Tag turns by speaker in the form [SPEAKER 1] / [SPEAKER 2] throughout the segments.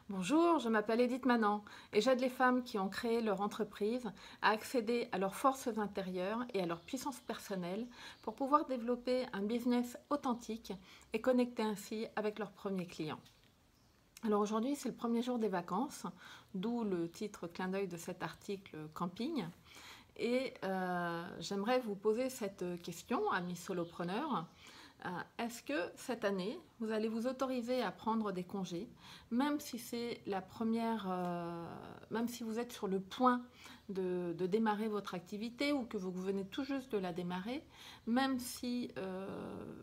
[SPEAKER 1] Bonjour, je m'appelle Edith Manant et j'aide les femmes qui ont créé leur entreprise à accéder à leurs forces intérieures et à leur puissance personnelle pour pouvoir développer un business authentique et connecter ainsi avec leurs premiers clients. Alors aujourd'hui, c'est le premier jour des vacances, d'où le titre clin d'œil de cet article camping. Et j'aimerais vous poser cette question, amis solopreneurs. Est-ce que cette année, vous allez vous autoriser à prendre des congés, même si c'est la première, même si vous êtes sur le point de démarrer votre activité ou que vous venez tout juste de la démarrer, même si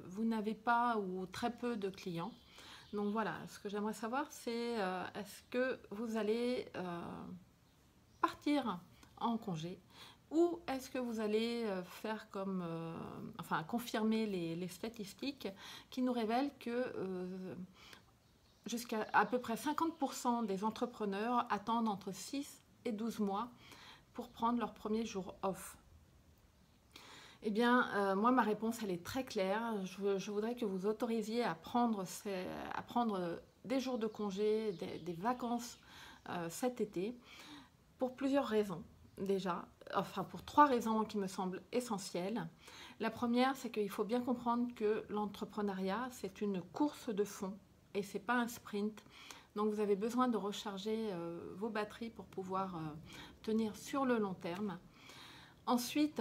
[SPEAKER 1] vous n'avez pas ou très peu de clients. Donc voilà, ce que j'aimerais savoir, c'est est-ce que vous allez partir en congé ou est-ce que vous allez faire comme, enfin, confirmer les statistiques qui nous révèlent que jusqu'à à peu près 50% des entrepreneurs attendent entre 6 et 12 mois pour prendre leur premier jour off. Eh bien, moi, ma réponse, elle est très claire. Je voudrais que vous autorisiez à prendre des jours de congé, des vacances cet été, pour plusieurs raisons. Déjà, enfin pour trois raisons qui me semblent essentielles. La première, c'est qu'il faut bien comprendre que l'entrepreneuriat, c'est une course de fond et c'est pas un sprint. Donc vous avez besoin de recharger vos batteries pour pouvoir tenir sur le long terme. Ensuite,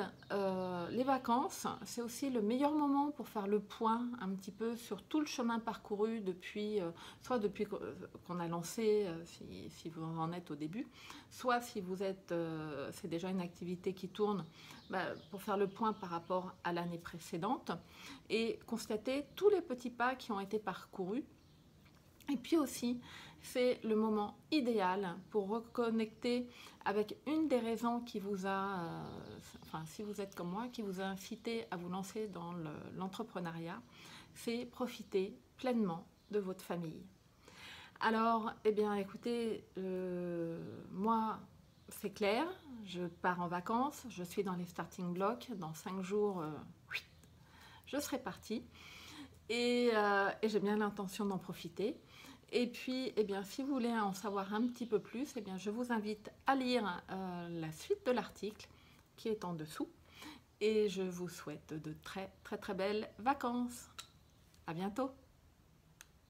[SPEAKER 1] les vacances, c'est aussi le meilleur moment pour faire le point un petit peu sur tout le chemin parcouru depuis, soit depuis qu'on a lancé, si vous en êtes au début, soit si vous êtes, c'est déjà une activité qui tourne, pour faire le point par rapport à l'année précédente et constater tous les petits pas qui ont été parcourus. Et puis aussi, c'est le moment idéal pour reconnecter avec une des raisons qui vous a, enfin si vous êtes comme moi, qui vous a incité à vous lancer dans l'entrepreneuriat, c'est profiter pleinement de votre famille. Alors, eh bien écoutez, moi c'est clair, je pars en vacances, je suis dans les starting blocks, dans 5 jours, je serai partie et j'ai bien l'intention d'en profiter. Et puis, eh bien, si vous voulez en savoir un petit peu plus, eh bien, je vous invite à lire la suite de l'article qui est en dessous. Et je vous souhaite de très très très belles vacances. À bientôt.